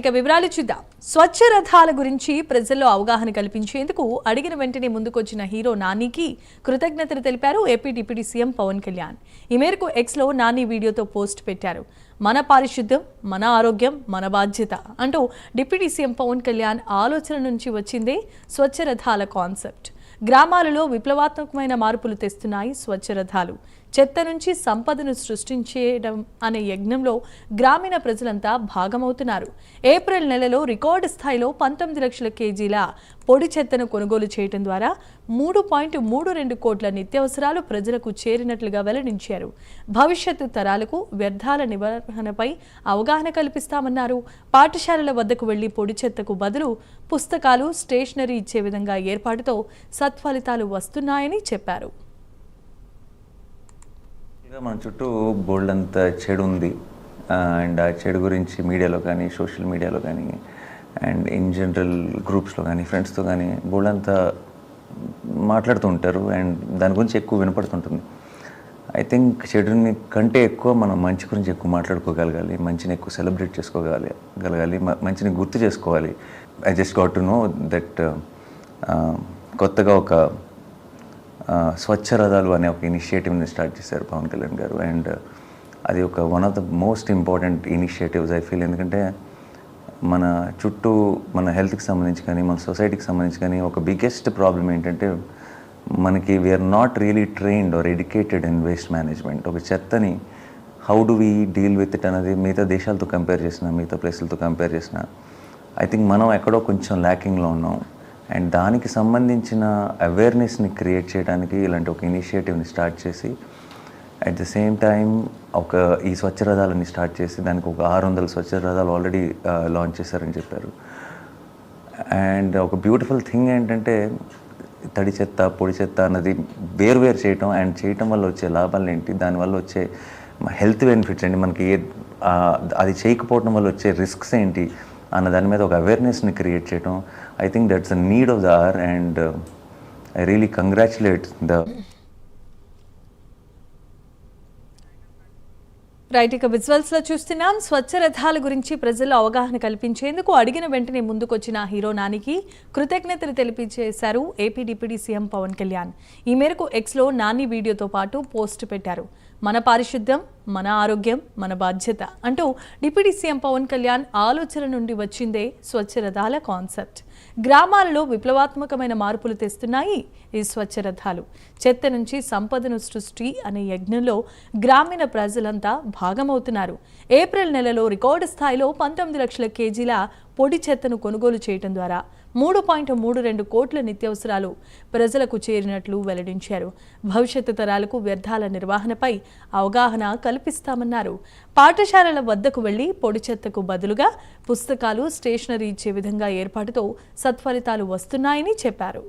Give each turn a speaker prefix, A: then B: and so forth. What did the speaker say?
A: ఇక వివరాలు చూద్దాం. స్వచ్ఛ రథాల గురించి ప్రజల్లో అవగాహన కల్పించేందుకు అడిగిన వెంటనే ముందుకొచ్చిన హీరో నానికి కృతజ్ఞతలు తెలిపారు AP deputy CM Pawan Kalyan. ఈ మేరకు ఎక్స్లో నాని వీడియోతో పోస్ట్ పెట్టారు. మన పారిశుద్ధ్యం, మన ఆరోగ్యం, మన బాధ్యత అంటూ డిప్యూటీ సీఎం పవన్ కళ్యాణ్ ఆలోచన నుంచి వచ్చిందే స్వచ్ఛ రథాల కాన్సెప్ట్. గ్రామాలలో విప్లవాత్మకమైన మార్పులు తెస్తున్నాయి స్వచ్ఛ రథాలు. చెత్త నుంచి సంపదను సృష్టించడం అనే యజ్ఞంలో గ్రామీణ ప్రజలంతా భాగమవుతున్నారు. ఏప్రిల్ నెలలో రికార్డు స్థాయిలో 19 లక్షల కేజీల పొడి చెత్తను కొనుగోలు చేయడం ద్వారా 3.32 కోట్ల నిత్యావసరాలు ప్రజలకు చేరినట్లుగా వెల్లడించారు. భవిష్యత్తు తరాలకు వ్యర్థాల నిర్వహణపై అవగాహన కల్పిస్తామన్నారు. పాఠశాలల వద్దకు వెళ్లి పొడి చెత్తకు బదులు పుస్తకాలు, స్టేషనరీ ఇచ్చే విధంగా ఏర్పాటుతో సత్ఫలితాలు వస్తున్నాయని చెప్పారు.
B: మన చుట్టూ బోల్డ్ అంత చెడు ఉంది అండ్ ఆ చెడు గురించి మీడియాలో కానీ, సోషల్ మీడియాలో కానీ అండ్ ఇన్ జనరల్ గ్రూప్స్లో కానీ, ఫ్రెండ్స్తో కానీ బోల్డ్ అంతా మాట్లాడుతూ ఉంటారు అండ్ దాని గురించి ఎక్కువ వినపడుతుంటుంది. ఐ థింక్ చెడుని కంటే ఎక్కువ మనం మంచి గురించి ఎక్కువ మాట్లాడుకోగలగాలి, మంచిని ఎక్కువ సెలబ్రేట్ చేసుకోగలగాలి, మంచిని గుర్తు చేసుకోవాలి. I just got to know that కొత్తగా ఒక స్వచ్ఛ రథాలు అనే ఒక ఇనిషియేటివ్ని స్టార్ట్ చేశారు పవన్ కళ్యాణ్ గారు. అండ్ అది ఒక one of the most important initiatives I feel. ఎందుకంటే మన చుట్టూ మన హెల్త్కి సంబంధించి కానీ, మన సొసైటీకి సంబంధించి కానీ ఒక బిగ్గెస్ట్ ప్రాబ్లం ఏంటంటే మనకి we are not really trained or educated in waste management. ఒక చెత్తని how do we deal with it అనేది మిగతా దేశాలతో కంపేర్ చేసిన, మిగతా ప్లేసులతో కంపేర్ చేసిన ఐ థింక్ మనం ఎక్కడో కొంచెం ల్యాకింగ్లో ఉన్నాం. అండ్ దానికి సంబంధించిన అవేర్నెస్ని క్రియేట్ చేయడానికి ఇలాంటి ఒక ఇనిషియేటివ్ని స్టార్ట్ చేసి అట్ ద సేమ్ టైం ఈ స్వచ్ఛ రథాలని స్టార్ట్ చేసి దానికి ఒక 600 స్వచ్ఛ రథాలు ఆల్రెడీ లాంచ్ చేశారని చెప్పారు. అండ్ ఒక బ్యూటిఫుల్ థింగ్ ఏంటంటే తడి చెత్త, పొడి చెత్త అన్నది వేరు చేయటం అండ్ చేయటం వల్ల వచ్చే లాభాలు ఏంటి, దానివల్ల వచ్చే హెల్త్ బెనిఫిట్స్ ఏంటి, మనకి అది చేయకపోవడం వల్ల వచ్చే రిస్క్స్ ఏంటి అన్న దాని మీద ఒక అవేర్నెస్ని క్రియేట్ చేయడం. I think that's a need of the hour and I really congratulate the
A: right. ఇక విజువల్స్ లో చూస్తున్నాం. స్వచ్ఛ రథాల గురించి ప్రజల్లో అవగాహన కల్పించేందుకు అడిగిన వెంటనే ముందుకొచ్చిన హీరో నానికి కృతజ్ఞతలు తెలియజేశారు AP deputy CM Pawan Kalyan. ఈ మేరకు ఎక్స్లో నాని వీడియోతో పాటు పోస్ట్ పెట్టారు. మన పారిశుద్ధ్యం, మన ఆరోగ్యం, మన బాధ్యత అంటూ డిప్యూటీ సీఎం పవన్ కళ్యాణ్ ఆలోచన నుండి వచ్చిందే స్వచ్ఛ రథాల కాన్సెప్ట్. గ్రామాలలో విప్లవాత్మకమైన మార్పులు తెస్తున్నాయి ఈ స్వచ్ఛ రథాలు. చెత్త నుంచి సంపదను సృష్టి అనే యజ్ఞంలో గ్రామీణ ప్రజలంతా భాగమవుతున్నారు. ఏప్రిల్ నెలలో రికార్డు స్థాయిలో 19 లక్షల కేజీల పొడి చెత్తను కొనుగోలు చేయడం ద్వారా 3.32 కోట్ల నిత్యావసరాలు ప్రజలకు చేరినట్లు వెల్లడించారు. భవిష్యత్తు తరాలకు వ్యర్థాల నిర్వహణపై అవగాహన కల్పిస్తామన్నారు. పాఠశాలల వద్దకు వెళ్లి పొడి చెత్తకు బదులుగా పుస్తకాలు, స్టేషనరీ ఇచ్చే విధంగా ఏర్పాటుతో సత్ఫలితాలు వస్తున్నాయని చెప్పారు.